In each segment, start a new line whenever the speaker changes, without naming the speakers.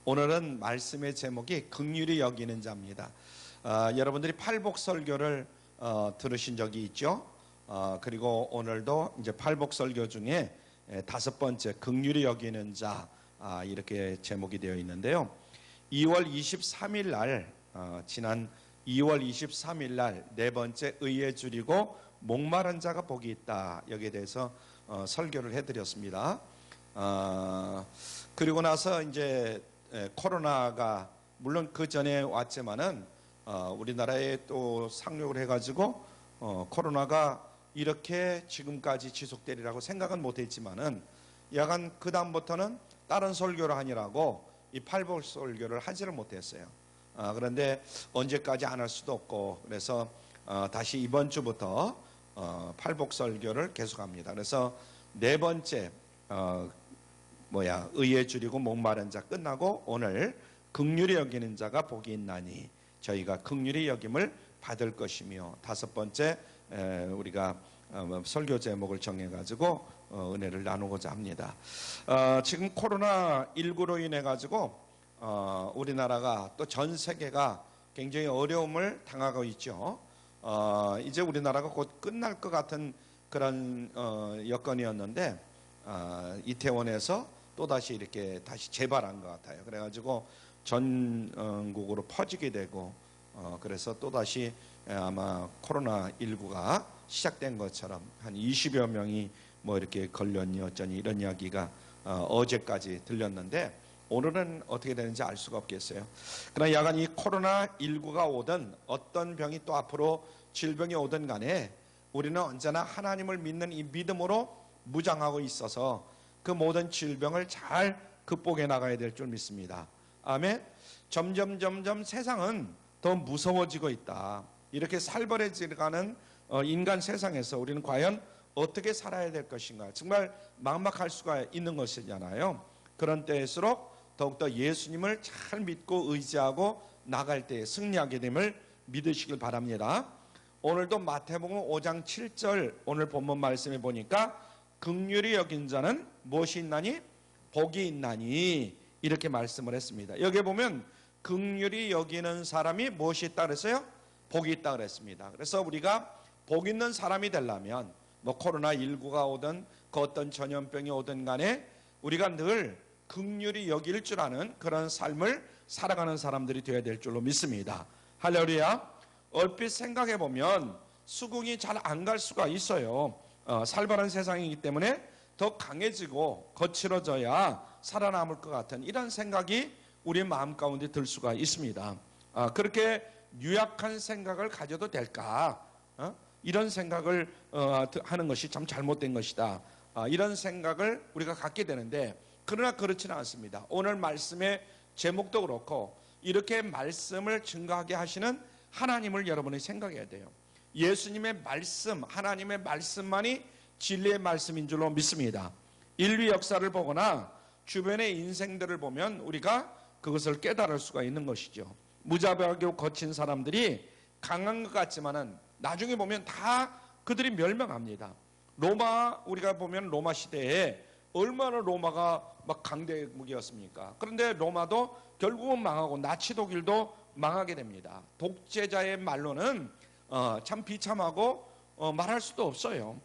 오늘은 말씀의 제목이 긍휼히 여기는 자입니다. 여러분들이 팔복설교를 들으신 적이 있죠? 그리고 오늘도 이제 팔복설교 중에 5번째 긍휼히 여기는 자, 이렇게 제목이 되어 있는데요. 2월 23일 날, 지난 2월 23일 날 4번째 의에 줄이고 목마른 자가 복이 있다, 여기에 대해서 설교를 해드렸습니다. 그리고 나서 이제 코로나가 물론 그 전에 왔지만은 우리나라에 또 상륙을 해가지고 코로나가 이렇게 지금까지 지속되리라고 생각은 못했지만은 약간 그 다음부터는 다른 설교를 하느라고 이 팔복 설교를 하지를 못했어요. 그런데 언제까지 안 할 수도 없고, 그래서 다시 이번 주부터 팔복 설교를 계속합니다. 그래서 4번째 의에 줄이고 목마른 자 끝나고 오늘 긍휼히 여기는 자가 복이 있나니 저희가 긍휼히 여김을 받을 것이며, 5번째 우리가 설교 제목을 정해가지고 은혜를 나누고자 합니다. 지금 코로나19로 인해 가지고 우리나라가 또 전 세계가 굉장히 어려움을 당하고 있죠. 이제 우리나라가 곧 끝날 것 같은 그런 여건이었는데 이태원에서 또다시 이렇게 다시 재발한 것 같아요. 그래가지고 전국으로 퍼지게 되고, 그래서 또다시 아마 코로나19가 시작된 것처럼 한 20여 명이 뭐 이렇게 걸렸니 어쩌니 이런 이야기가 어제까지 들렸는데, 오늘은 어떻게 되는지 알 수가 없겠어요. 그러나 야간 이 코로나19가 오든 어떤 병이 또 앞으로 질병이 오든 간에 우리는 언제나 하나님을 믿는 이 믿음으로 무장하고 있어서 그 모든 질병을 잘 극복해 나가야 될 줄 믿습니다. 아멘. 점점 세상은 더 무서워지고 있다. 이렇게 살벌해지가는 인간 세상에서 우리는 과연 어떻게 살아야 될 것인가, 정말 막막할 수가 있는 것이잖아요. 그런 때일수록 더욱더 예수님을 잘 믿고 의지하고 나갈 때 승리하게 됨을 믿으시길 바랍니다. 오늘도 마태복음 5장 7절 오늘 본문 말씀에 보니까 긍휼히 여긴 자는 무엇이 있나니? 복이 있나니, 이렇게 말씀을 했습니다. 여기에 보면 긍휼히 여기는 사람이 무엇이 있다 그랬어요? 복이 있다 그랬습니다. 그래서 우리가 복 있는 사람이 되려면 뭐 코로나19가 오든 그 어떤 전염병이 오든 간에 우리가 늘 긍휼히 여길 줄 아는 그런 삶을 살아가는 사람들이 되어야 될 줄로 믿습니다. 할렐루야. 얼핏 생각해 보면 수긍이 잘 안 갈 수가 있어요. 살벌한 세상이기 때문에 더 강해지고 거칠어져야 살아남을 것 같은 이런 생각이 우리 마음 가운데 들 수가 있습니다. 그렇게 유약한 생각을 가져도 될까? 이런 생각을 하는 것이 참 잘못된 것이다. 이런 생각을 우리가 갖게 되는데, 그러나 그렇지는 않습니다. 오늘 말씀의 제목도 그렇고 이렇게 말씀을 증거하게 하시는 하나님을 여러분이 생각해야 돼요. 예수님의 말씀, 하나님의 말씀만이 진리의 말씀인 줄로 믿습니다. 인류 역사를 보거나 주변의 인생들을 보면 우리가 그것을 깨달을 수가 있는 것이죠. 무자비하게 거친 사람들이 강한 것 같지만은 나중에 보면 다 그들이 멸망합니다. 로마, 우리가 보면 로마 시대에 얼마나 로마가 막 강대국이었습니까? 그런데 로마도 결국은 망하고 나치 독일도 망하게 됩니다. 독재자의 말로는 참 비참하고 말할 수도 없어요.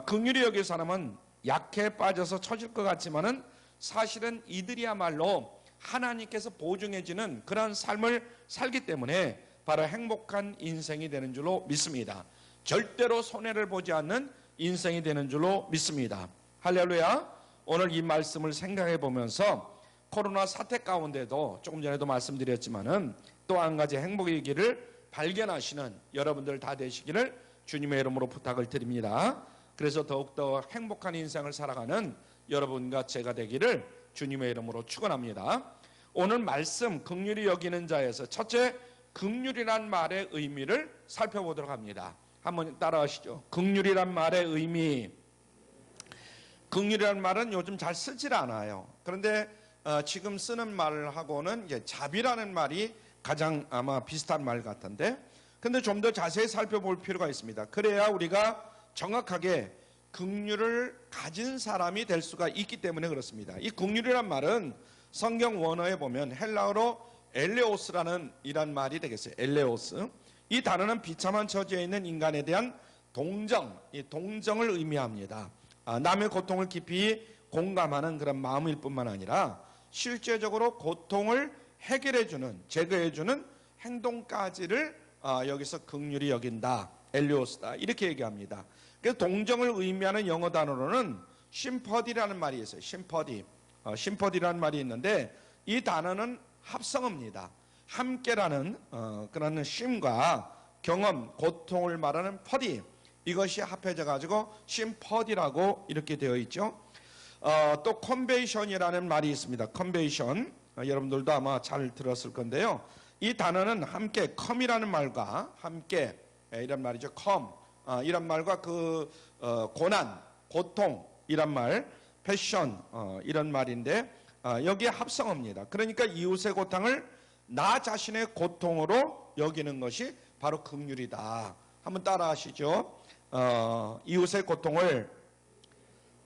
긍휼히 여길 사람은 약해 빠져서 처질 것 같지만은 사실은 이들이야말로 하나님께서 보증해지는 그런 삶을 살기 때문에 바로 행복한 인생이 되는 줄로 믿습니다. 절대로 손해를 보지 않는 인생이 되는 줄로 믿습니다. 할렐루야. 오늘 이 말씀을 생각해 보면서 코로나 사태 가운데도 조금 전에도 말씀드렸지만은 또 한 가지 행복의 길을 발견하시는 여러분들 다 되시기를 주님의 이름으로 부탁을 드립니다. 그래서 더욱더 행복한 인생을 살아가는 여러분과 제가 되기를 주님의 이름으로 축원합니다. 오늘 말씀 긍휼히 여기는 자에서 첫째, 긍휼이란 말의 의미를 살펴보도록 합니다. 한번 따라하시죠. 긍휼이란 말의 의미. 긍휼이란 말은 요즘 잘 쓰질 않아요. 그런데 지금 쓰는 말하고는 이제 자비라는 말이 가장 아마 비슷한 말 같은데, 근데 좀 더 자세히 살펴볼 필요가 있습니다. 그래야 우리가 정확하게 긍휼을 가진 사람이 될 수가 있기 때문에 그렇습니다. 이 긍휼이란 말은 성경 원어에 보면 헬라어로 엘레오스라는 이란 말이 되겠어요. 엘레오스. 이 단어는 비참한 처지에 있는 인간에 대한 동정, 이 동정을 의미합니다. 남의 고통을 깊이 공감하는 그런 마음일 뿐만 아니라 실제적으로 고통을 해결해주는, 제거해주는 행동까지를 여기서 긍휼히 여긴다. 엘레오스다. 이렇게 얘기합니다. 그래서 동정을 의미하는 영어 단어로는 심퍼디라는 말이 있어요. 심퍼디. 심퍼디라는 말이 있는데 이 단어는 합성어입니다. 함께라는 그런 심과 경험, 고통을 말하는 퍼디, 이것이 합해져 가지고 심퍼디라고 이렇게 되어 있죠. 또 컨베이션이라는 말이 있습니다. 컨베이션, 여러분들도 아마 잘 들었을 건데요. 이 단어는 함께, 컴이라는 말과 함께, 이런 말이죠. 컴, 이런 말과 그 고난, 고통 이란 말, 패션 이런 말인데 여기에 합성어입니다. 그러니까 이웃의 고통을 나 자신의 고통으로 여기는 것이 바로 긍휼이다. 한번 따라하시죠. 이웃의 고통을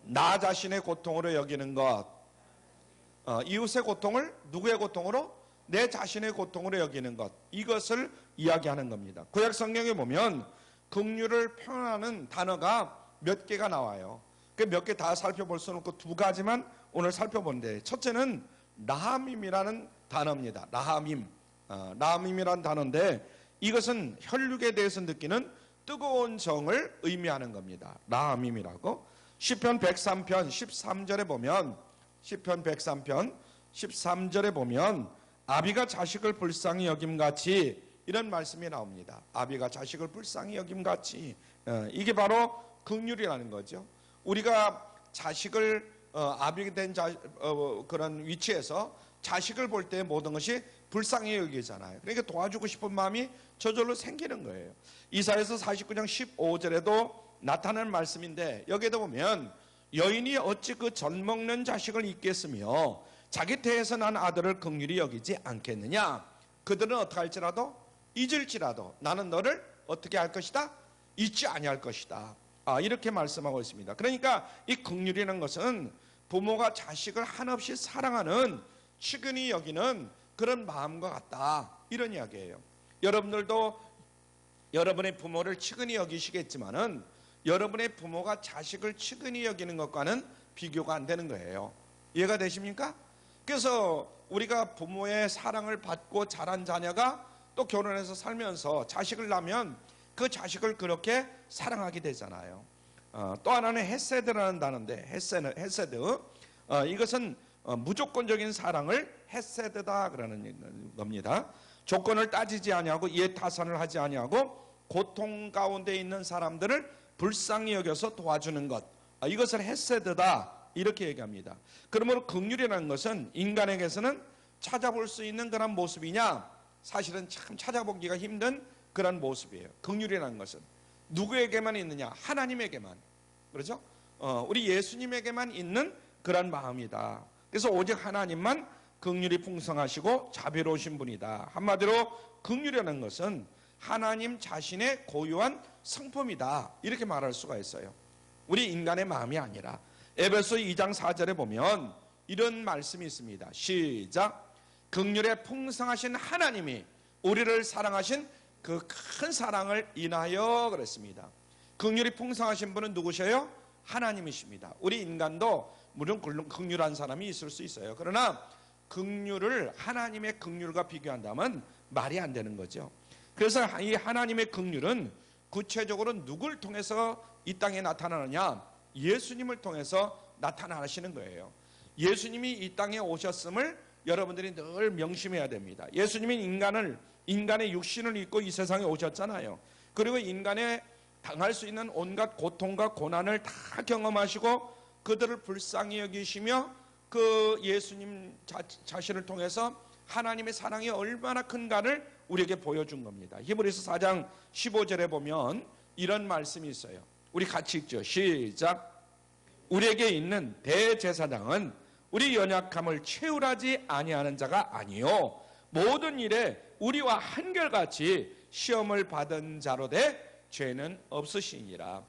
나 자신의 고통으로 여기는 것. 이웃의 고통을 누구의 고통으로? 내 자신의 고통으로 여기는 것. 이것을 이야기하는 겁니다. 구약 성경에 보면 긍휼을 표현하는 단어가 몇 개가 나와요. 그 몇 개 다 살펴볼 수는 없고 두 가지만 오늘 살펴보는데, 첫째는 라함임이라는 단어입니다. 라함임. 라함임이라는 단어인데 이것은 혈육에 대해서 느끼는 뜨거운 정을 의미하는 겁니다. 라함임이라고. 시편 103편 13절에 보면, 시편 103편 13절에 보면 아비가 자식을 불쌍히 여김같이 이런 말씀이 나옵니다. 아비가 자식을 불쌍히 여김같이. 이게 바로 긍휼이라는 거죠. 우리가 자식을 아비가 된 그런 위치에서 자식을 볼 때 모든 것이 불쌍히 여기잖아요. 그러니까 도와주고 싶은 마음이 저절로 생기는 거예요. 이사야서 49장 15절에도 나타나는 말씀인데 여기에도 보면 여인이 어찌 그 젖 먹는 자식을 잊겠으며 자기 태에서 난 아들을 긍휼히 여기지 않겠느냐. 그들은 어떻게 할지라도 잊을지라도 나는 너를 어떻게 할 것이다? 잊지 아니할 것이다. 이렇게 말씀하고 있습니다. 그러니까 이 긍휼이라는 것은 부모가 자식을 한없이 사랑하는, 측은히 여기는 그런 마음과 같다, 이런 이야기예요. 여러분들도 여러분의 부모를 측은히 여기시겠지만은 여러분의 부모가 자식을 측은히 여기는 것과는 비교가 안 되는 거예요. 이해가 되십니까? 그래서 우리가 부모의 사랑을 받고 자란 자녀가 또 결혼해서 살면서 자식을 낳으면 그 자식을 그렇게 사랑하게 되잖아요. 또 하나는 헤세드라는 단어인데 헤세드, 이것은 무조건적인 사랑을 헤세드다 그러는 겁니다. 조건을 따지지 아니하고 이해 타산을 하지 아니하고 고통 가운데 있는 사람들을 불쌍히 여겨서 도와주는 것, 이것을 헤세드다 이렇게 얘기합니다. 그러므로 긍휼이라는 것은 인간에게서는 찾아볼 수 있는 그런 모습이냐? 사실은 참 찾아보기가 힘든 그런 모습이에요. 긍휼이라는 것은 누구에게만 있느냐? 하나님에게만. 그렇죠? 우리 예수님에게만 있는 그런 마음이다. 그래서 오직 하나님만 긍휼이 풍성하시고 자비로우신 분이다. 한마디로 긍휼이라는 것은 하나님 자신의 고유한 성품이다, 이렇게 말할 수가 있어요. 우리 인간의 마음이 아니라. 에베소 2장 4절에 보면 이런 말씀이 있습니다. 시작. 긍휼에 풍성하신 하나님이 우리를 사랑하신 그 큰 사랑을 인하여 그랬습니다. 긍휼이 풍성하신 분은 누구셔요? 하나님이십니다. 우리 인간도 물론 긍휼한 사람이 있을 수 있어요. 그러나 긍휼을 하나님의 긍휼과 비교한다면 말이 안 되는 거죠. 그래서 이 하나님의 긍휼은 구체적으로 누굴 통해서 이 땅에 나타나느냐? 예수님을 통해서 나타나시는 거예요. 예수님이 이 땅에 오셨음을 여러분들이 늘 명심해야 됩니다. 예수님이 인간의 육신을 입고 이 세상에 오셨잖아요. 그리고 인간의 당할 수 있는 온갖 고통과 고난을 다 경험하시고 그들을 불쌍히 여기시며 그 예수님 자신을 통해서 하나님의 사랑이 얼마나 큰가를 우리에게 보여준 겁니다. 히브리서 4장 15절에 보면 이런 말씀이 있어요. 우리 같이 읽죠. 시작. 우리에게 있는 대제사장은 우리 연약함을 채울하지 아니하는 자가 아니요 모든 일에 우리와 한결같이 시험을 받은 자로 돼 죄는 없으시니라.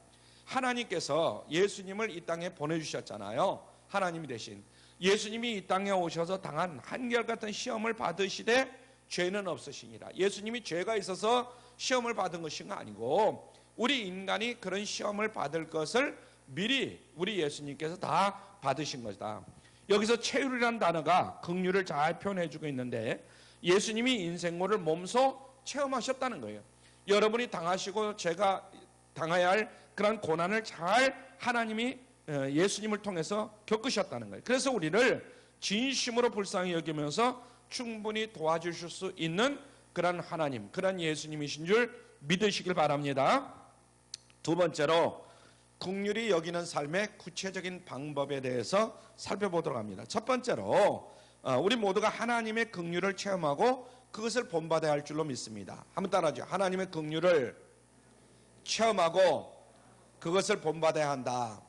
하나님께서 예수님을 이 땅에 보내주셨잖아요. 하나님이 대신 예수님이 이 땅에 오셔서 당한 한결같은 시험을 받으시되 죄는 없으시니라. 예수님이 죄가 있어서 시험을 받은 것이 아니고 우리 인간이 그런 시험을 받을 것을 미리 우리 예수님께서 다 받으신 것이다. 여기서 체휼이라는 단어가 긍휼을 잘 표현해주고 있는데 예수님이 인생고를 몸소 체험하셨다는 거예요. 여러분이 당하시고 제가 당해야 할 그런 고난을 잘 하나님이 예수님을 통해서 겪으셨다는 거예요. 그래서 우리를 진심으로 불쌍히 여기면서 충분히 도와주실 수 있는 그런 하나님, 그런 예수님이신 줄 믿으시길 바랍니다. 두 번째로 긍휼히 여기는 삶의 구체적인 방법에 대해서 살펴보도록 합니다. 첫 번째로 우리 모두가 하나님의 긍휼을 체험하고 그것을 본받아야 할 줄로 믿습니다. 한번 따라하죠. 하나님의 긍휼을 체험하고 그것을 본받아야 한다.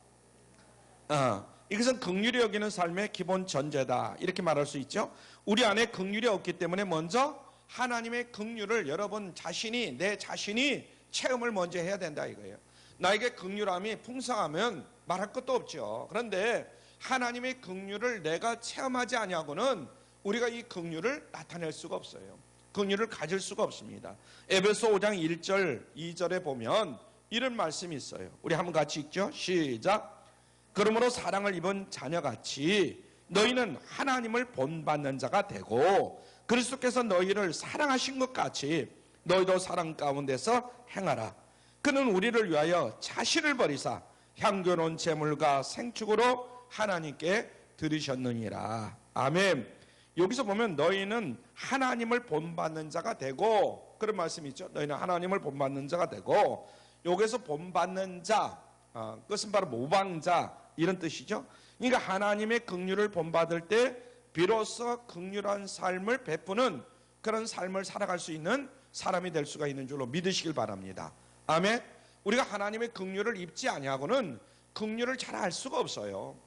이것은 긍휼히 여기는 삶의 기본 전제다, 이렇게 말할 수 있죠. 우리 안에 긍휼이 없기 때문에 먼저 하나님의 긍휼을 여러분 자신이, 내 자신이 체험을 먼저 해야 된다 이거예요. 나에게 긍휼함이 풍성하면 말할 것도 없죠. 그런데 하나님의 긍휼을 내가 체험하지 아니하고는 우리가 이 긍휼을 나타낼 수가 없어요. 긍휼을 가질 수가 없습니다. 에베소 5장 1절 2절에 보면 이런 말씀이 있어요. 우리 한번 같이 읽죠. 시작. 그러므로 사랑을 입은 자녀같이 너희는 하나님을 본받는 자가 되고 그리스도께서 너희를 사랑하신 것 같이 너희도 사랑 가운데서 행하라. 그는 우리를 위하여 자신을 버리사 향교로운 제물과 생축으로 하나님께 드리셨느니라. 아멘. 여기서 보면 너희는 하나님을 본받는 자가 되고, 그런 말씀이 있죠. 너희는 하나님을 본받는 자가 되고, 여기서 본받는 자, 그것은 바로 모방자 이런 뜻이죠. 그러니까 하나님의 긍휼을 본받을 때 비로소 긍휼한 삶을 베푸는 그런 삶을 살아갈 수 있는 사람이 될 수가 있는 줄로 믿으시길 바랍니다. 아멘. 우리가 하나님의 긍휼을 입지 아니하고는 긍휼을 잘 알 수가 없어요.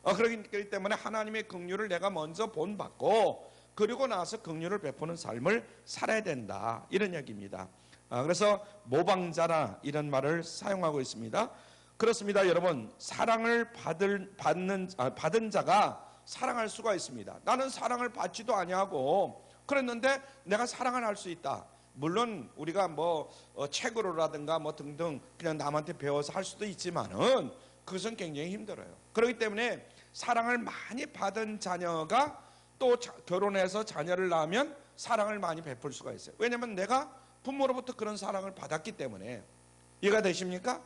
그렇기 때문에 하나님의 긍휼을 내가 먼저 본받고 그리고 나서 긍휼을 베푸는 삶을 살아야 된다, 이런 얘기입니다. 그래서 모방자라 이런 말을 사용하고 있습니다. 그렇습니다. 여러분, 사랑을 받은 자가 사랑할 수가 있습니다. 나는 사랑을 받지도 아니하고 그랬는데 내가 사랑을 할 수 있다. 물론 우리가 책으로라든가 등등 그냥 남한테 배워서 할 수도 있지만은 그것은 굉장히 힘들어요. 그렇기 때문에 사랑을 많이 받은 자녀가 또 결혼해서 자녀를 낳으면 사랑을 많이 베풀 수가 있어요. 왜냐하면 내가 부모로부터 그런 사랑을 받았기 때문에. 이해가 되십니까?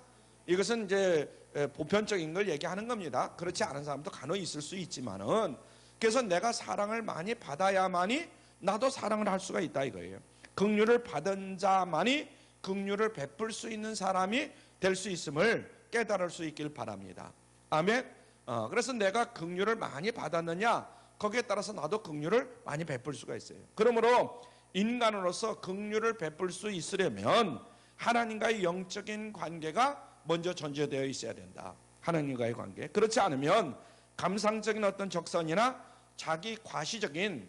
이것은 이제 보편적인 걸 얘기하는 겁니다. 그렇지 않은 사람도 간혹 있을 수 있지만은, 그래서 내가 사랑을 많이 받아야만이 나도 사랑을 할 수가 있다 이거예요. 긍휼을 받은 자만이 긍휼을 베풀 수 있는 사람이 될 수 있음을 깨달을 수 있길 바랍니다. 아멘. 그래서 내가 긍휼을 많이 받았느냐, 거기에 따라서 나도 긍휼을 많이 베풀 수가 있어요. 그러므로 인간으로서 긍휼을 베풀 수 있으려면 하나님과의 영적인 관계가 먼저 전제되어 있어야 된다. 하나님과의 관계. 그렇지 않으면 감상적인 어떤 적선이나 자기 과시적인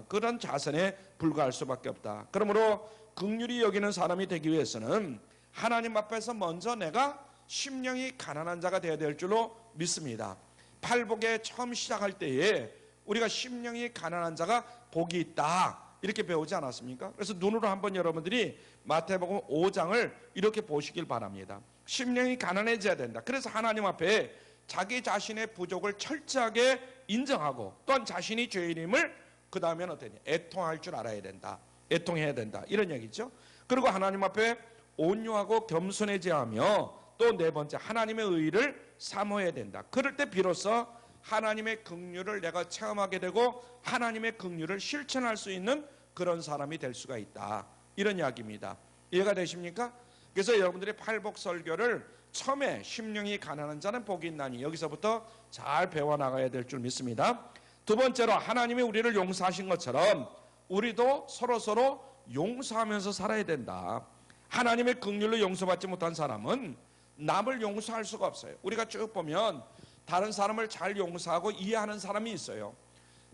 그런 자선에 불과할 수밖에 없다. 그러므로 긍휼히 여기는 사람이 되기 위해서는 하나님 앞에서 먼저 내가 심령이 가난한 자가 되어야 될 줄로 믿습니다. 팔복에 처음 시작할 때에 우리가 심령이 가난한 자가 복이 있다, 이렇게 배우지 않았습니까? 그래서 눈으로 한번 여러분들이 마태복음 5장을 이렇게 보시길 바랍니다. 심령이 가난해져야 된다. 그래서 하나님 앞에 자기 자신의 부족을 철저하게 인정하고 또한 자신이 죄인임을 그 다음에는 어떠냐, 애통할 줄 알아야 된다. 애통해야 된다, 이런 얘기죠. 그리고 하나님 앞에 온유하고 겸손해져야 하며 또 네 번째, 하나님의 의를 사모해야 된다. 그럴 때 비로소 하나님의 긍휼을 내가 체험하게 되고 하나님의 긍휼을 실천할 수 있는 그런 사람이 될 수가 있다, 이런 이야기입니다. 이해가 되십니까? 그래서 여러분들이 팔복 설교를 처음에 심령이 가난한 자는 복이 있나니 여기서부터 잘 배워나가야 될 줄 믿습니다. 두 번째로, 하나님이 우리를 용서하신 것처럼 우리도 서로 용서하면서 살아야 된다. 하나님의 긍휼로 용서받지 못한 사람은 남을 용서할 수가 없어요. 우리가 쭉 보면 다른 사람을 잘 용서하고 이해하는 사람이 있어요.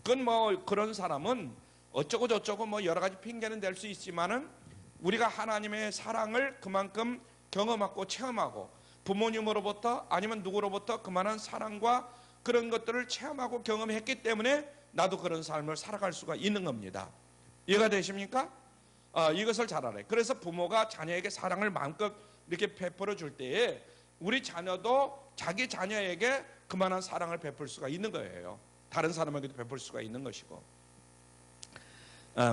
그건 그런 사람은 어쩌고 저쩌고 여러 가지 핑계는 될 수 있지만은 우리가 하나님의 사랑을 그만큼 경험하고 체험하고 부모님으로부터 아니면 누구로부터 그만한 사랑과 그런 것들을 체험하고 경험했기 때문에 나도 그런 삶을 살아갈 수가 있는 겁니다. 이해가 되십니까? 이것을 잘 알아요. 그래서 부모가 자녀에게 사랑을 마음껏 이렇게 베풀어 줄 때에 우리 자녀도 자기 자녀에게 그만한 사랑을 베풀 수가 있는 거예요. 다른 사람에게도 베풀 수가 있는 것이고.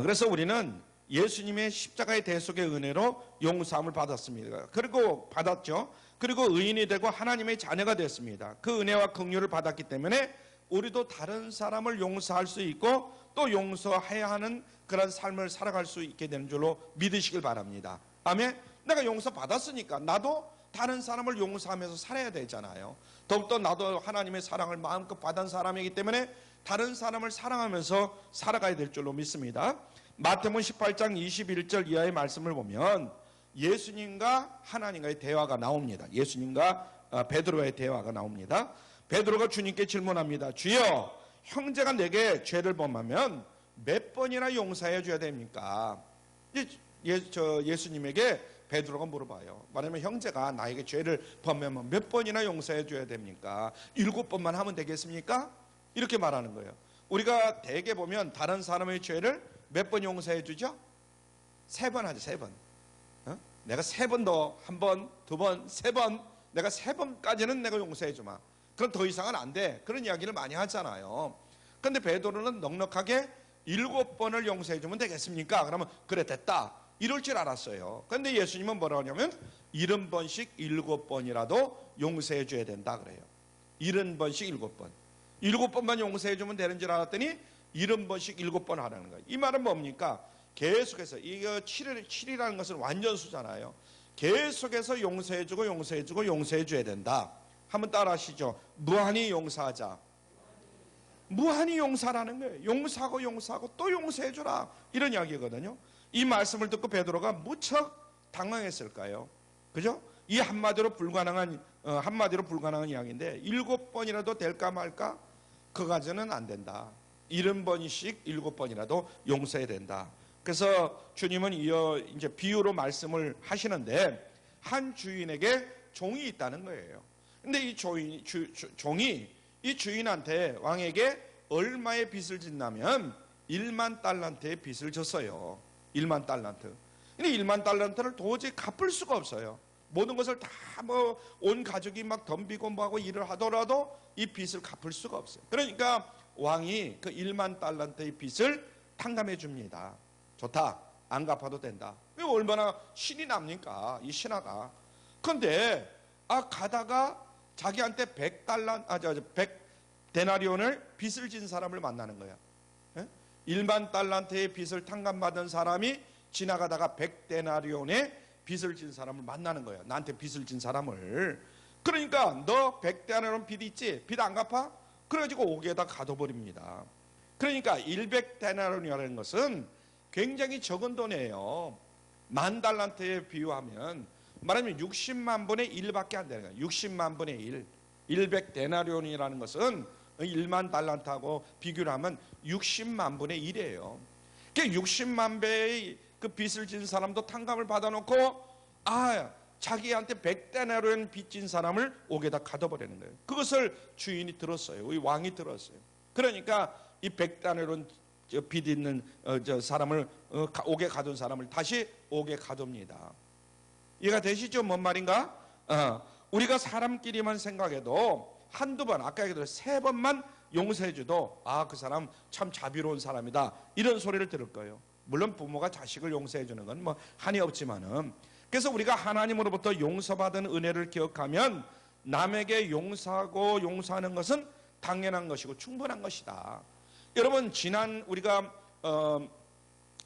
그래서 우리는 예수님의 십자가의 대속의 은혜로 용서함을 받았습니다. 그리고 받았죠. 그리고 의인이 되고 하나님의 자녀가 됐습니다. 그 은혜와 긍휼을 받았기 때문에 우리도 다른 사람을 용서할 수 있고 또 용서해야 하는 그런 삶을 살아갈 수 있게 되는 줄로 믿으시길 바랍니다. 아멘. 내가 용서 받았으니까 나도 다른 사람을 용서하면서 살아야 되잖아요. 더욱더 나도 하나님의 사랑을 마음껏 받은 사람이기 때문에 다른 사람을 사랑하면서 살아가야 될 줄로 믿습니다. 마태복음 18장 21절 이하의 말씀을 보면 예수님과 하나님과의 대화가 나옵니다. 예수님과 베드로의 대화가 나옵니다. 베드로가 주님께 질문합니다. 주여, 형제가 내게 죄를 범하면 몇 번이나 용서해 줘야 됩니까? 예수님에게 베드로가 물어봐요. 말하면 형제가 나에게 죄를 범하면 몇 번이나 용서해 줘야 됩니까? 7번만 하면 되겠습니까? 이렇게 말하는 거예요. 우리가 대개 보면 다른 사람의 죄를 몇 번 용서해 주죠? 3번 하죠. 3번. 내가 3번 더, 1번, 2번, 3번, 내가 3번까지는 내가 용서해 주마. 그럼 더 이상은 안 돼. 그런 이야기를 많이 하잖아요. 그런데 베드로는 넉넉하게 7번을 용서해 주면 되겠습니까? 그러면 그래 됐다. 이럴 줄 알았어요. 그런데 예수님은 뭐라고 하냐면 70번씩 7번이라도 용서해 줘야 된다 그래요. 70번씩 7번. 7번만 용서해 주면 되는 줄 알았더니 70번씩 7번 하라는 거예요. 이 말은 뭡니까? 계속해서 이거 7이라는 것은 완전수잖아요. 계속해서 용서해주고 용서해주고 용서해줘야 된다. 한번 따라 하시죠. 무한히 용서하자. 무한히 용서라는 거예요. 용서하고 용서하고 또 용서해주라. 이런 이야기거든요. 이 말씀을 듣고 베드로가 무척 당황했을까요? 그죠? 이 한마디로 불가능한 이야기인데 7번이라도 될까 말까? 그까지는 안 된다. 70번씩 7번이라도 용서해야 된다. 그래서 주님은 이제 비유로 말씀을 하시는데 한 주인에게 종이 있다는 거예요. 근데 이 종이 이 주인한테 왕에게 얼마의 빚을 짓냐면 1만 달란트의 빚을 졌어요. 1만 달란트. 근데 1만 달란트를 도저히 갚을 수가 없어요. 모든 것을 다 온 가족이 막 덤비고 뭐하고 일을 하더라도 이 빚을 갚을 수가 없어요. 그러니까 왕이 그 1만 달란트의 빚을 탕감해 줍니다. 좋다. 안 갚아도 된다. 얼마나 신이 납니까? 이 신하가. 그런데 가다가 자기한테 100데나리온을 빚을 진 사람을 만나는 거야. 1만 달란트의 빚을 탕감받은 사람이 지나가다가 100데나리온의 빚을 진 사람을 만나는 거야. 나한테 빚을 진 사람을. 그러니까 너 100데나리온 빚 있지? 빚 안 갚아? 그래가지고 옥에다 가둬버립니다. 그러니까 100데나리온이라는 것은 굉장히 적은 돈이에요. 10,000달란트에 비유하면 말하면 60만 분의 1밖에 안 되는 거예요. 60만 분의 1. 100데나리온이라는 것은 1만 달란트하고 비교를 하면 60만 분의 1이에요. 그러니까 60만 배의 그 빚을 진 사람도 탕감을 받아놓고 자기한테 100데나리온 빚진 사람을 옥에다 가둬버리는 거예요. 그것을 주인이 들었어요. 우리 왕이 들었어요. 그러니까 이 100데나리온 빚 있는 사람을 옥에 가둔 사람을 다시 옥에 가둡니다. 이해가 되시죠? 뭔 말인가? 우리가 사람끼리만 생각해도 한두 번, 아까 얘기했던 3번만 용서해줘도 그 사람 참 자비로운 사람이다. 이런 소리를 들을 거예요. 물론 부모가 자식을 용서해주는 건 뭐 한이 없지만은. 그래서 우리가 하나님으로부터 용서받은 은혜를 기억하면 남에게 용서하고 용서하는 것은 당연한 것이고 충분한 것이다. 여러분, 지난 우리가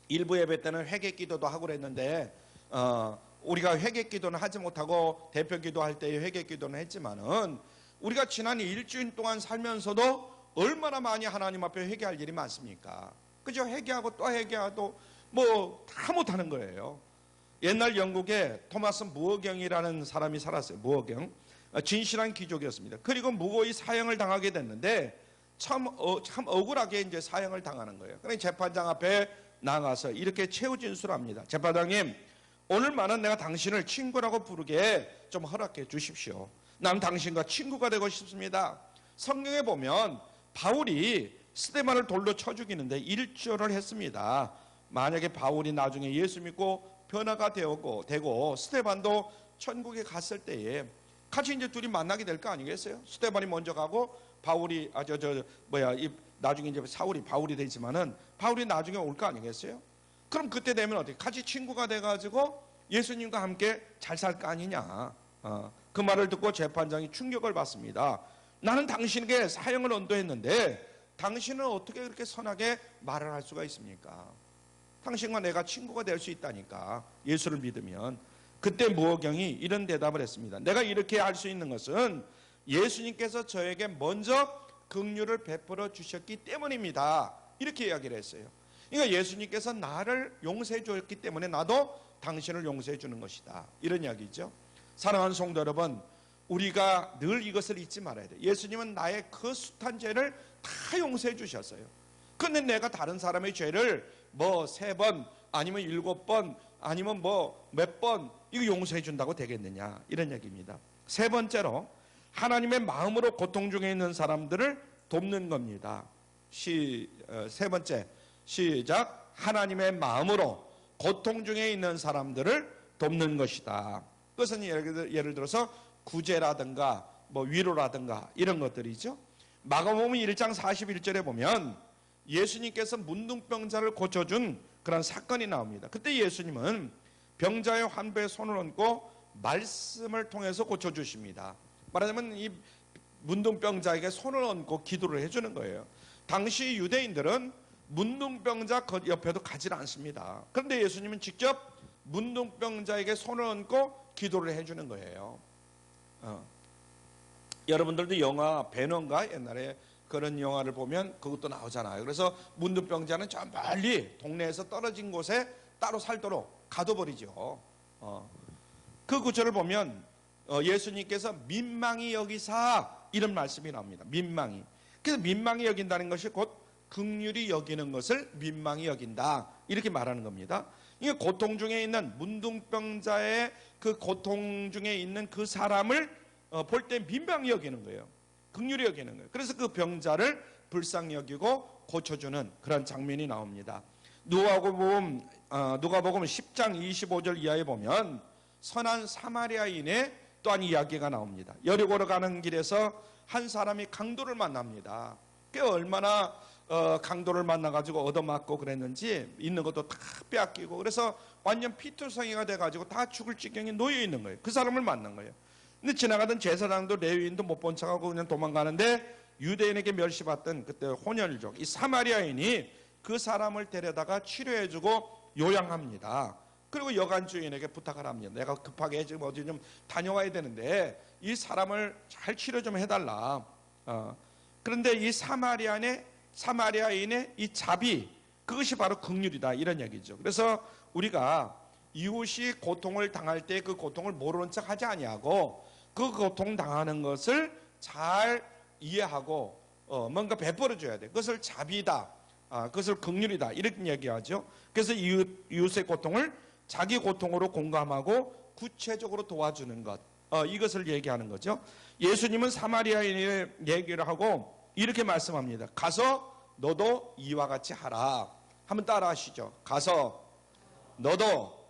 일부 예배 때는 회개기도도 하고 그랬는데 우리가 회개기도는 하지 못하고 대표기도할 때 회개기도는 했지만은 우리가 지난 일주일 동안 살면서도 얼마나 많이 하나님 앞에 회개할 일이 많습니까? 그죠? 회개하고 또 회개하고 뭐 다 못하는 거예요. 옛날 영국에 토마스 무어경이라는 사람이 살았어요. 무어경. 진실한 귀족이었습니다. 그리고 무고히 사형을 당하게 됐는데 참 억울하게 이제 사형을 당하는 거예요. 그러니까 재판장 앞에 나가서 이렇게 최후 진술을 합니다. 재판장님, 오늘만은 내가 당신을 친구라고 부르게 좀 허락해 주십시오. 난 당신과 친구가 되고 싶습니다. 성경에 보면 바울이 스데반을 돌로 쳐 죽이는데 일조를 했습니다. 만약에 바울이 나중에 예수 믿고 변화가 되고 스데반도 천국에 갔을 때에 같이 이제 둘이 만나게 될 거 아니겠어요? 스데반이 먼저 가고 바울이 나중에 이제 사울이 바울이 되지만은 바울이 나중에 올 거 아니겠어요? 그럼 그때 되면 어떻게? 같이 친구가 돼가지고 예수님과 함께 잘 살 거 아니냐? 그 말을 듣고 재판장이 충격을 받습니다. 나는 당신에게 사형을 언도했는데 당신은 어떻게 그렇게 선하게 말을 할 수가 있습니까? 당신과 내가 친구가 될 수 있다니까, 예수를 믿으면. 그때 무호경이 이런 대답을 했습니다. 내가 이렇게 할 수 있는 것은 예수님께서 저에게 먼저 긍휼을 베풀어 주셨기 때문입니다. 이렇게 이야기를 했어요. 그러니까 예수님께서 나를 용서해 주었기 때문에 나도 당신을 용서해 주는 것이다, 이런 이야기죠. 사랑하는 성도 여러분, 우리가 늘 이것을 잊지 말아야 돼요. 예수님은 나의 그 숱한 죄를 다 용서해 주셨어요. 그런데 내가 다른 사람의 죄를 3번 아니면 7번 아니면 몇 번 이거 용서해 준다고 되겠느냐, 이런 얘기입니다. 세 번째로, 하나님의 마음으로 고통 중에 있는 사람들을 돕는 겁니다. 세 번째, 시작. 하나님의 마음으로 고통 중에 있는 사람들을 돕는 것이다. 그것은 예를 들어서 구제라든가 위로라든가 이런 것들이죠. 마가복음 1장 41절에 보면 예수님께서 문둥병자를 고쳐준 그런 사건이 나옵니다. 그때 예수님은 병자의 환부에 손을 얹고 말씀을 통해서 고쳐주십니다. 말하자면 이 문둥병자에게 손을 얹고 기도를 해주는 거예요. 당시 유대인들은 문둥병자 옆에도 가지 않습니다. 그런데 예수님은 직접 문둥병자에게 손을 얹고 기도를 해주는 거예요. 여러분들도 영화 베놈가, 옛날에 그런 영화를 보면 그것도 나오잖아요. 그래서 문둥병자는 저 멀리 동네에서 떨어진 곳에 따로 살도록 가둬버리죠. 그 구절을 보면 예수님께서 민망히 여기사, 이런 말씀이 나옵니다. 민망히. 그래서 민망히 여긴다는 것이 곧 긍휼히 여기는 것을 민망히 여긴다, 이렇게 말하는 겁니다. 이게 고통 중에 있는 문둥병자의 그 고통 중에 있는 그 사람을 볼 때 민망히 여기는 거예요. 긍휼히 여기는 거예요. 그래서 그 병자를 불쌍히 여기고 고쳐주는 그런 장면이 나옵니다. 누가복음 10장 25절 이하에 보면 선한 사마리아인의 또한 이야기가 나옵니다. 여리고로 가는 길에서 한 사람이 강도를 만납니다. 꽤 얼마나 강도를 만나가지고 얻어맞고 그랬는지 있는 것도 다 빼앗기고, 그래서 완전 피투성이가 돼가지고 다 죽을 지경에 놓여 있는 거예요. 그 사람을 만난 거예요. 근데 지나가던 제사장도 레위인도 못 본 척하고 그냥 도망가는데 유대인에게 멸시받던 그때 혼혈족 이 사마리아인이 그 사람을 데려다가 치료해주고 요양합니다. 그리고 여관 주인에게 부탁을 합니다. 내가 급하게 지금 어디 좀 다녀와야 되는데 이 사람을 잘 치료 좀 해달라. 그런데 이 사마리아인의 이 자비, 그것이 바로 긍휼이다, 이런 얘기죠. 그래서 우리가 이웃이 고통을 당할 때 그 고통을 모르는 척 하지 아니하고 그 고통 당하는 것을 잘 이해하고 뭔가 베풀어 줘야 돼. 그것을 자비다, 그것을 긍휼이다, 이렇게 얘기하죠. 그래서 이웃의 고통을 자기 고통으로 공감하고 구체적으로 도와주는 것, 이것을 얘기하는 거죠. 예수님은 사마리아인의 얘기를 하고 이렇게 말씀합니다. 가서 너도 이와 같이 하라. 한번 따라 하시죠. 가서 너도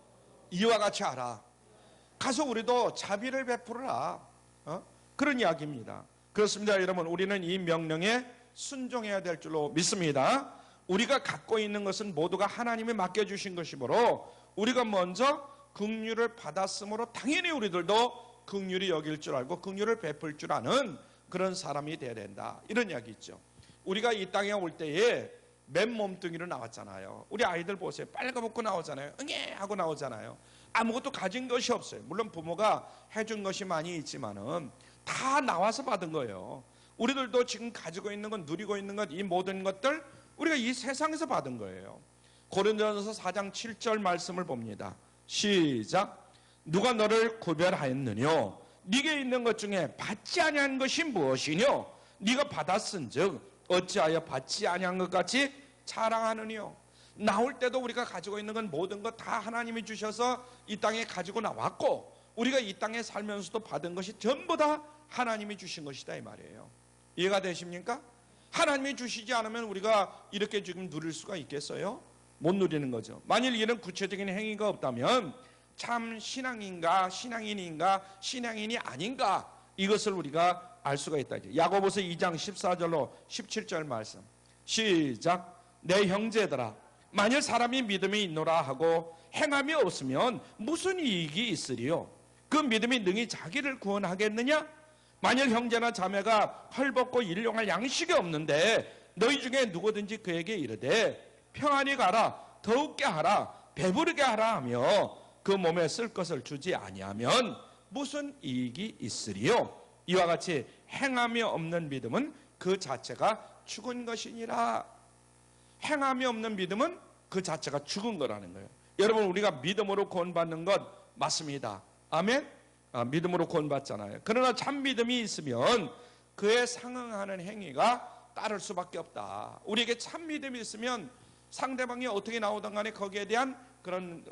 이와 같이 하라. 가서 우리도 자비를 베풀어라, 그런 이야기입니다. 그렇습니다. 여러분, 우리는 이 명령에 순종해야 될 줄로 믿습니다. 우리가 갖고 있는 것은 모두가 하나님이 맡겨주신 것이므로 우리가 먼저 긍휼을 받았으므로 당연히 우리들도 긍휼히 여길 줄 알고 긍휼을 베풀 줄 아는 그런 사람이 되어야 된다, 이런 이야기 있죠. 우리가 이 땅에 올 때에 맨몸뚱이로 나왔잖아요. 우리 아이들 보세요. 빨가벗고 나오잖아요. 응애 하고 나오잖아요. 아무것도 가진 것이 없어요. 물론 부모가 해준 것이 많이 있지만은 다 나와서 받은 거예요. 우리들도 지금 가지고 있는 것, 누리고 있는 것, 이 모든 것들 우리가 이 세상에서 받은 거예요. 고린도전서 4장 7절 말씀을 봅니다. 시작. 누가 너를 구별하였느뇨? 네게 있는 것 중에 받지 아니한 것이 무엇이뇨? 네가 받았은즉 어찌하여 받지 아니한 것 같이 자랑하느뇨? 나올 때도 우리가 가지고 있는 건 모든 것 다 하나님이 주셔서 이 땅에 가지고 나왔고, 우리가 이 땅에 살면서도 받은 것이 전부 다 하나님이 주신 것이다, 이 말이에요. 이해가 되십니까? 하나님이 주시지 않으면 우리가 이렇게 지금 누릴 수가 있겠어요? 못 누리는 거죠. 만일 이런 구체적인 행위가 없다면 참 신앙인가 신앙인이 아닌가 이것을 우리가 알 수가 있다. 야고보서 2장 14절로 17절 말씀 시작. 내 형제들아 만일 사람이 믿음이 있노라 하고 행함이 없으면 무슨 이익이 있으리요? 그 믿음이 능히 자기를 구원하겠느냐? 만일 형제나 자매가 헐벗고 일용할 양식이 없는데 너희 중에 누구든지 그에게 이르되 평안히 가라 더욱게 하라 배부르게 하라 하며 그 몸에 쓸 것을 주지 아니하면 무슨 이익이 있으리요? 이와 같이 행함이 없는 믿음은 그 자체가 죽은 것이니라. 행함이 없는 믿음은 그 자체가 죽은 거라는 거예요. 여러분 우리가 믿음으로 구원받는 것 맞습니다. 아멘? 믿음으로 구원받잖아요. 그러나 참 믿음이 있으면 그에 상응하는 행위가 따를 수밖에 없다. 우리에게 참 믿음이 있으면 상대방이 어떻게 나오든 간에 거기에 대한 그런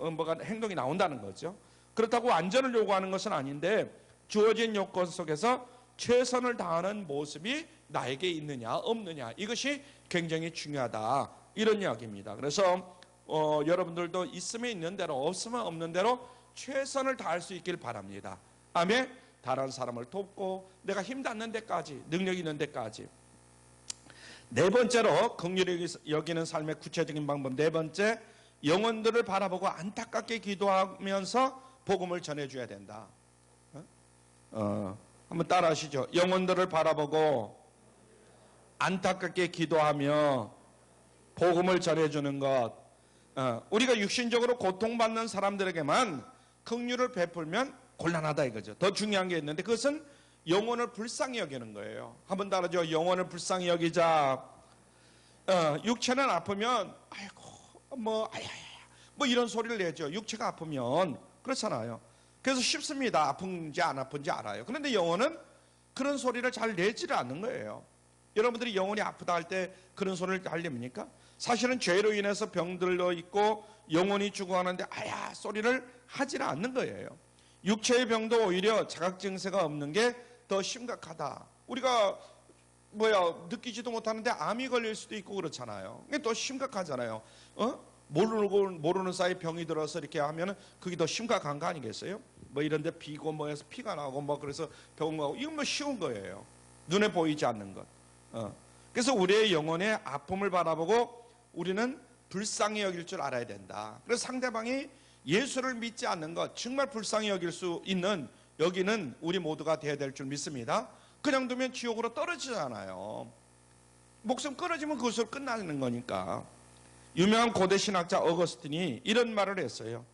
행동이 나온다는 거죠. 그렇다고 안전을 요구하는 것은 아닌데 주어진 요건 속에서 최선을 다하는 모습이 나에게 있느냐 없느냐 이것이 굉장히 중요하다 이런 이야기입니다. 그래서 여러분들도 있으면 있는 대로 없으면 없는 대로 최선을 다할 수 있길 바랍니다. 아멘. 다른 사람을 돕고 내가 힘 닿는 데까지 능력 있는 데까지. 네 번째로 긍휼히 여기는 삶의 구체적인 방법 네 번째 영혼들을 바라보고 안타깝게 기도하면서 복음을 전해줘야 된다. 한번 따라 하시죠. 영혼들을 바라보고 안타깝게 기도하며 복음을 전해주는 것. 우리가 육신적으로 고통받는 사람들에게만 긍휼을 베풀면 곤란하다 이거죠. 더 중요한 게 있는데 그것은 영혼을 불쌍히 여기는 거예요. 한번 따라죠. 영혼을 불쌍히 여기자. 육체는 아프면 아이고 뭐 이런 소리를 내죠. 육체가 아프면 그렇잖아요. 그래서 쉽습니다. 아픈지 안 아픈지 알아요. 그런데 영혼은 그런 소리를 잘 내지를 않는 거예요. 여러분들이 영혼이 아프다 할 때 그런 소리를 잘 냅니까? 사실은 죄로 인해서 병들어 있고 영혼이 죽어가는데 아야 소리를 하지는 않는 거예요. 육체의 병도 오히려 자각 증세가 없는 게 더 심각하다. 우리가 느끼지도 못하는데 암이 걸릴 수도 있고 그렇잖아요. 그게 더 심각하잖아요. 모르는 사이 병이 들어서 이렇게 하면은 그게 더 심각한 거 아니겠어요? 이런데 비고 해서 피가 나고 그래서 병원 가고 이건 쉬운 거예요. 눈에 보이지 않는 것. 그래서 우리의 영혼의 아픔을 바라보고 우리는 불쌍히 여길 줄 알아야 된다. 그래서 상대방이 예수를 믿지 않는 것 정말 불쌍히 여길 수 있는 여기는 우리 모두가 되어야 될 줄 믿습니다. 그냥 두면 지옥으로 떨어지잖아요. 목숨 끊어지면 그것으로 끝나는 거니까. 유명한 고대 신학자 어거스틴이 이런 말을 했어요.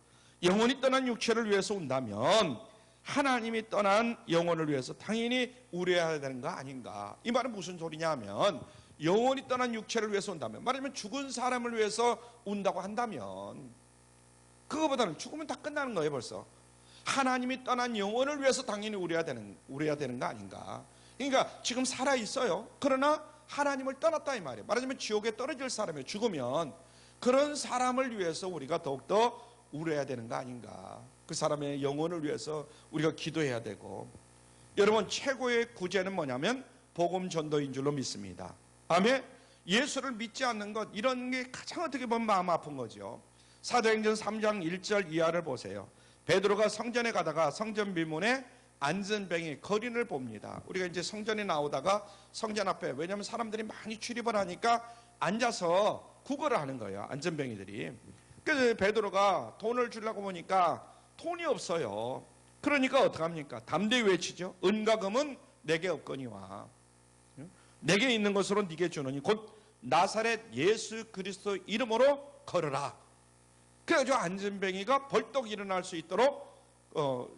영혼이 떠난 육체를 위해서 운다면 하나님이 떠난 영혼을 위해서 당연히 우려해야 되는 거 아닌가. 이 말은 무슨 소리냐 하면 영혼이 떠난 육체를 위해서 운다면 말하자면 죽은 사람을 위해서 운다고 한다면 그거보다는 죽으면 다 끝나는 거예요 벌써. 하나님이 떠난 영혼을 위해서 당연히 우려해야 되는 거 아닌가. 그러니까 지금 살아있어요. 그러나 하나님을 떠났다 이 말이에요. 말하자면 지옥에 떨어질 사람이 죽으면 그런 사람을 위해서 우리가 더욱더 우려해야 되는 거 아닌가. 그 사람의 영혼을 위해서 우리가 기도해야 되고. 여러분 최고의 구제는 뭐냐면 복음 전도인 줄로 믿습니다. 아멘. 예수를 믿지 않는 것 이런 게 가장 어떻게 보면 마음 아픈 거죠. 사도행전 3장 1절 이하를 보세요. 베드로가 성전에 가다가 성전 비문에 안전뱅이 거린을 봅니다. 우리가 이제 성전에 나오다가 성전 앞에 왜냐하면 사람들이 많이 출입을 하니까 앉아서 구걸을 하는 거예요. 안전뱅이들이. 그래서 베드로가 돈을 주려고 보니까 돈이 없어요. 그러니까 어떡합니까? 담대히 외치죠. 은과 금은 내게 없거니와 내게 있는 것으로 네게 주노니 곧 나사렛 예수 그리스도 이름으로 걸어라. 그래가지고 안전뱅이가 벌떡 일어날 수 있도록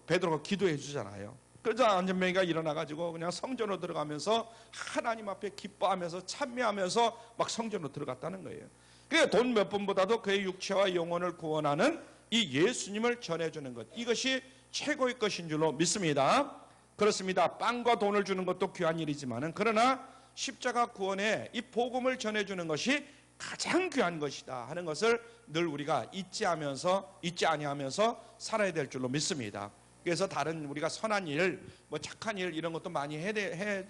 베드로가 기도해 주잖아요. 그래서 안전뱅이가 일어나가지고 그냥 성전으로 들어가면서 하나님 앞에 기뻐하면서 찬미하면서 막 성전으로 들어갔다는 거예요. 그러니까 돈 몇 번보다도 그의 육체와 영혼을 구원하는 이 예수님을 전해주는 것 이것이 최고의 것인 줄로 믿습니다. 그렇습니다. 빵과 돈을 주는 것도 귀한 일이지만은 그러나 십자가 구원에 이 복음을 전해주는 것이 가장 귀한 것이다 하는 것을 늘 우리가 잊지 아니하면서 살아야 될 줄로 믿습니다. 그래서 다른 우리가 선한 일, 착한 일 이런 것도 많이 해야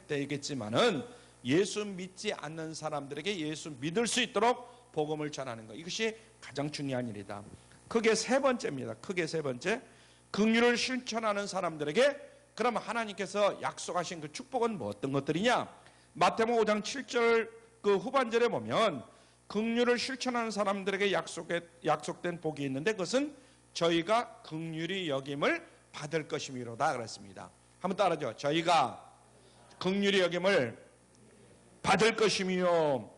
되겠지만은 예수 믿지 않는 사람들에게 예수 믿을 수 있도록 복음을 전하는 것, 이것이 가장 중요한 일이다. 크게 세 번째입니다. 크게 세 번째, 긍휼을 실천하는 사람들에게 그러면 하나님께서 약속하신 그 축복은 뭐 어떤 것들이냐? 마태복음 5장 7절 그 후반절에 보면 긍휼을 실천하는 사람들에게 약속된 복이 있는데 그것은 저희가 긍휼히 여김을 받을 것이미로다 그랬습니다. 한번 따라하죠. 저희가 긍휼히 여김을 받을 것이며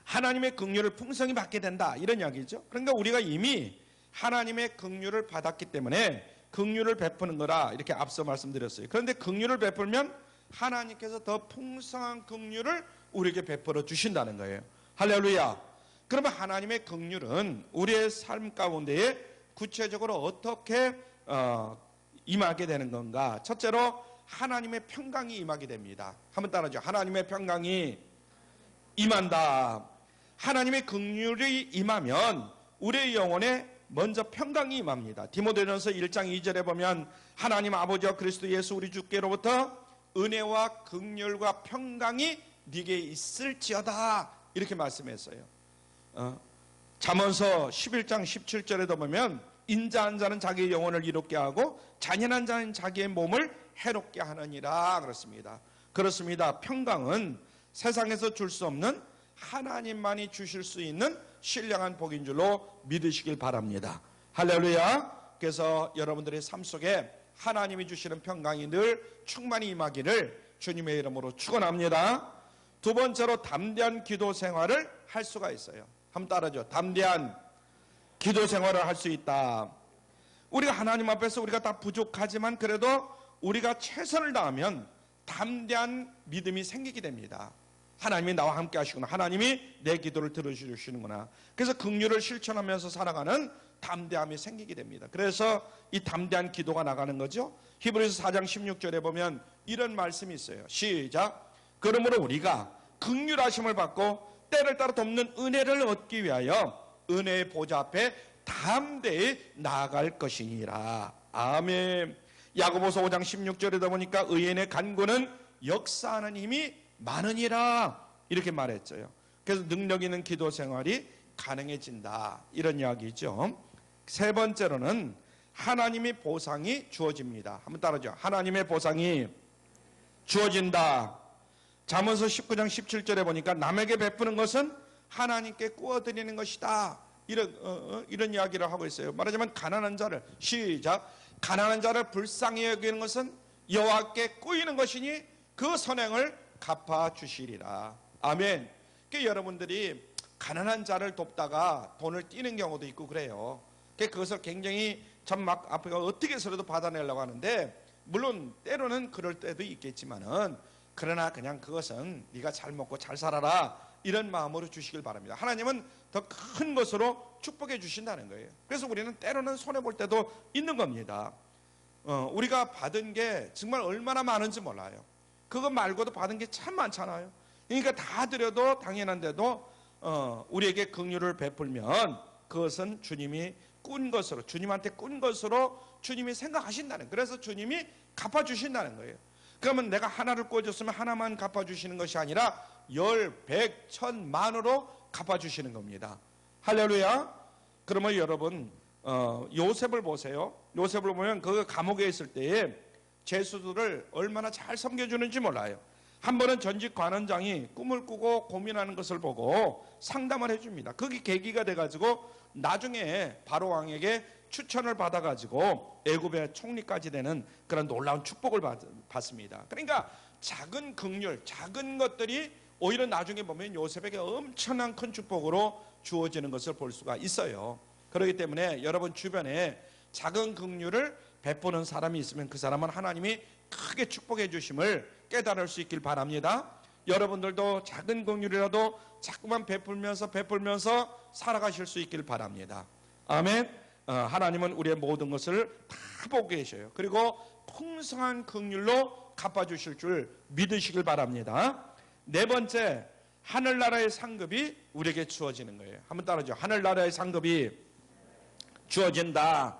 하나님의 긍휼을 풍성히 받게 된다, 이런 이야기죠. 그러니까 우리가 이미 하나님의 긍휼을 받았기 때문에 긍휼을 베푸는 거라 이렇게 앞서 말씀드렸어요. 그런데 긍휼을 베풀면 하나님께서 더 풍성한 긍휼을 우리에게 베풀어 주신다는 거예요. 할렐루야. 그러면 하나님의 긍휼은 우리의 삶 가운데에 구체적으로 어떻게 임하게 되는 건가? 첫째로 하나님의 평강이 임하게 됩니다. 한번 따라하죠. 하나님의 평강이 임한다. 하나님의 긍휼이 임하면 우리의 영혼에 먼저 평강이 임합니다. 디모데전서 1장 2절에 보면 하나님 아버지와 그리스도 예수 우리 주께로부터 은혜와 긍휼과 평강이 네게 있을지어다, 이렇게 말씀했어요. 잠언서 11장 17절에도 보면 인자한 자는 자기의 영혼을 이롭게 하고 잔인한 자는 자기의 몸을 해롭게 하느니라 그렇습니다. 그렇습니다. 평강은 세상에서 줄 수 없는 하나님만이 주실 수 있는 신령한 복인 줄로 믿으시길 바랍니다. 할렐루야. 그래서 여러분들의 삶 속에 하나님이 주시는 평강이 늘 충만히 임하기를 주님의 이름으로 축원합니다. 두 번째로 담대한 기도 생활을 할 수가 있어요. 한번 따라하죠. 담대한 기도 생활을 할 수 있다. 우리가 하나님 앞에서 우리가 다 부족하지만 그래도 우리가 최선을 다하면 담대한 믿음이 생기게 됩니다. 하나님이 나와 함께 하시구나, 하나님이 내 기도를 들어주시는구나. 그래서 긍휼을 실천하면서 살아가는 담대함이 생기게 됩니다. 그래서 이 담대한 기도가 나가는 거죠. 히브리서 4장 16절에 보면 이런 말씀이 있어요. 시작. 그러므로 우리가 긍휼하심을 받고 때를 따라 돕는 은혜를 얻기 위하여 은혜의 보좌 앞에 담대히 나아갈 것이니라. 아멘. 야고보서 5장 16절에다 보니까 의인의 간구는 역사하는 힘이 많으니라, 이렇게 말했죠. 그래서 능력 있는 기도 생활이 가능해진다, 이런 이야기죠. 세 번째로는 하나님의 보상이 주어집니다. 한번 따라하죠. 하나님의 보상이 주어진다. 잠언서 19장 17절에 보니까 남에게 베푸는 것은 하나님께 구워드리는 것이다, 이런 이야기를 하고 있어요. 말하자면 가난한 자를, 시작, 가난한 자를 불쌍히 여기는 것은 여호와께 꾸이는 것이니 그 선행을 갚아주시리라. 아멘. 그러니까 여러분들이 가난한 자를 돕다가 돈을 띄는 경우도 있고 그래요. 그것을 굉장히 참 막 앞에가 어떻게 해서라도 받아내려고 하는데, 물론 때로는 그럴 때도 있겠지만은 그러나 그냥 그것은 네가 잘 먹고 잘 살아라, 이런 마음으로 주시길 바랍니다. 하나님은 더 큰 것으로 축복해 주신다는 거예요. 그래서 우리는 때로는 손해볼 때도 있는 겁니다. 우리가 받은 게 정말 얼마나 많은지 몰라요. 그거 말고도 받은 게 참 많잖아요. 그러니까 다 드려도 당연한데도 우리에게 긍휼을 베풀면 그것은 주님이 꾼 것으로, 주님한테 꾼 것으로 주님이 생각하신다는, 그래서 주님이 갚아주신다는 거예요. 그러면 내가 하나를 꿔줬으면 하나만 갚아주시는 것이 아니라 10, 100, 1000, 만으로 갚아주시는 겁니다. 할렐루야. 그러면 여러분 요셉을 보세요. 요셉을 보면 그 감옥에 있을 때에 죄수들을 얼마나 잘 섬겨주는지 몰라요. 한 번은 전직 관원장이 꿈을 꾸고 고민하는 것을 보고 상담을 해줍니다. 그게 계기가 돼가지고 나중에 바로 왕에게 추천을 받아가지고 애굽의 총리까지 되는 그런 놀라운 축복을 받습니다. 그러니까 작은 긍휼, 작은 것들이 오히려 나중에 보면 요셉에게 엄청난 큰 축복으로 주어지는 것을 볼 수가 있어요. 그렇기 때문에 여러분 주변에 작은 긍휼을 베푸는 사람이 있으면 그 사람은 하나님이 크게 축복해 주심을 깨달을 수 있길 바랍니다. 여러분들도 작은 긍휼이라도 자꾸만 베풀면서 살아가실 수 있길 바랍니다. 아멘. 하나님은 우리의 모든 것을 다 보고 계셔요. 그리고 풍성한 긍휼로 갚아주실 줄 믿으시길 바랍니다. 네 번째, 하늘나라의 상급이 우리에게 주어지는 거예요. 한번 따라하죠. 하늘나라의 상급이 주어진다.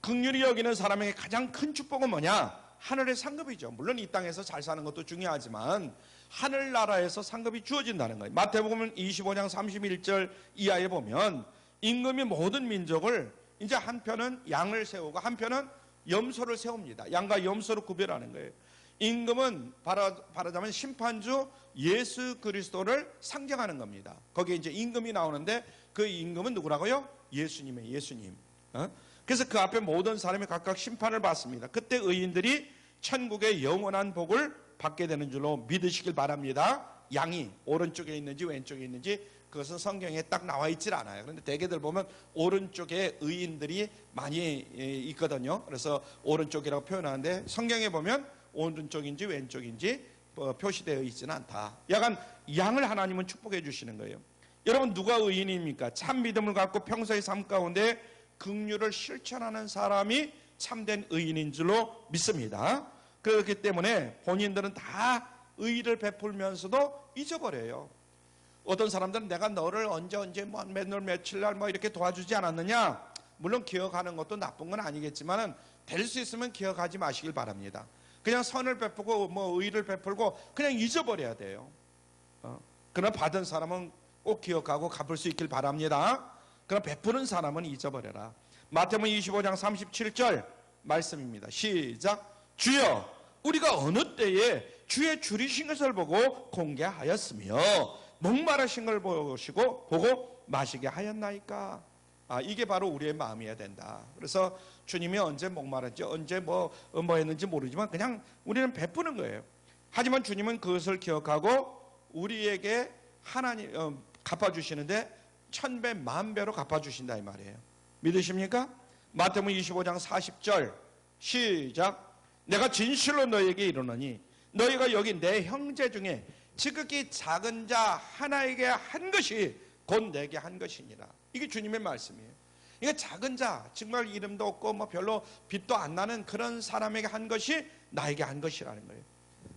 긍휼히 여기는 사람에게 가장 큰 축복은 뭐냐? 하늘의 상급이죠. 물론 이 땅에서 잘 사는 것도 중요하지만 하늘나라에서 상급이 주어진다는 거예요. 마태복음 25장 31절 이하에 보면 임금이 모든 민족을 이제 한편은 양을 세우고 한편은 염소를 세웁니다. 양과 염소를 구별하는 거예요. 임금은 말하자면 심판주 예수 그리스도를 상징하는 겁니다. 거기에 이제 임금이 나오는데 그 임금은 누구라고요? 예수님이에요. 예수님. 그래서 그 앞에 모든 사람이 각각 심판을 받습니다. 그때 의인들이 천국의 영원한 복을 받게 되는 줄로 믿으시길 바랍니다. 양이 오른쪽에 있는지 왼쪽에 있는지 그것은 성경에 딱 나와 있질 않아요. 그런데 대개들 보면 오른쪽에 의인들이 많이 있거든요. 그래서 오른쪽이라고 표현하는데 성경에 보면 오른쪽인지 왼쪽인지 표시되어 있지는 않다. 약간 양을 하나님은 축복해 주시는 거예요. 여러분 누가 의인입니까? 참 믿음을 갖고 평소의 삶 가운데 긍휼을 실천하는 사람이 참된 의인인 줄로 믿습니다. 그렇기 때문에 본인들은 다 의를 베풀면서도 잊어버려요. 어떤 사람들은 내가 너를 언제 뭐 맨날 며칠 날 뭐 이렇게 도와주지 않았느냐? 물론 기억하는 것도 나쁜 건 아니겠지만은 될 수 있으면 기억하지 마시길 바랍니다. 그냥 선을 베푸고 뭐 의를 베풀고 그냥 잊어버려야 돼요. 그러나 받은 사람은 꼭 기억하고 갚을 수 있길 바랍니다. 그러나 베푸는 사람은 잊어버려라. 마태복음 25장 37절 말씀입니다. 시작. 주여 우리가 어느 때에 주의 줄이신 것을 보고 공개하였으며 목마르신 걸 보고 마시게 하였나이까. 이게 바로 우리의 마음이어야 된다. 그래서 주님이 언제 목마른지 언제 뭐 했는지 모르지만 그냥 우리는 베푸는 거예요. 하지만 주님은 그것을 기억하고 우리에게 하나님 갚아주시는데 1000배 만배로 갚아주신다 이 말이에요. 믿으십니까? 마태복음 25장 40절 시작. 내가 진실로 너희에게 이르노니 너희가 여기 내 형제 중에 지극히 작은 자 하나에게 한 것이 곧 내게 한 것이니라. 이게 주님의 말씀이에요. 이게 작은 자, 정말 이름도 없고 뭐 별로 빛도 안 나는 그런 사람에게 한 것이 나에게 한 것이라는 거예요.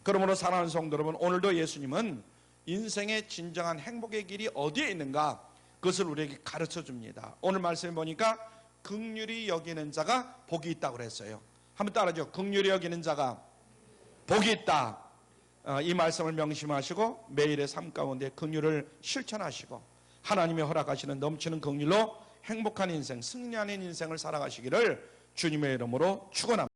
그러므로 사랑하는 성도 여러분, 오늘도 예수님은 인생의 진정한 행복의 길이 어디에 있는가 그것을 우리에게 가르쳐 줍니다. 오늘 말씀에 보니까 긍휼히 여기는 자가 복이 있다고 그랬어요. 한번 따라하죠. 긍휼히 여기는 자가 복이 있다. 이 말씀을 명심하시고 매일의 삶 가운데 긍휼을 실천하시고 하나님의 허락하시는 넘치는 긍휼로 행복한 인생, 승리하는 인생을 살아가시기를 주님의 이름으로 축원합니다.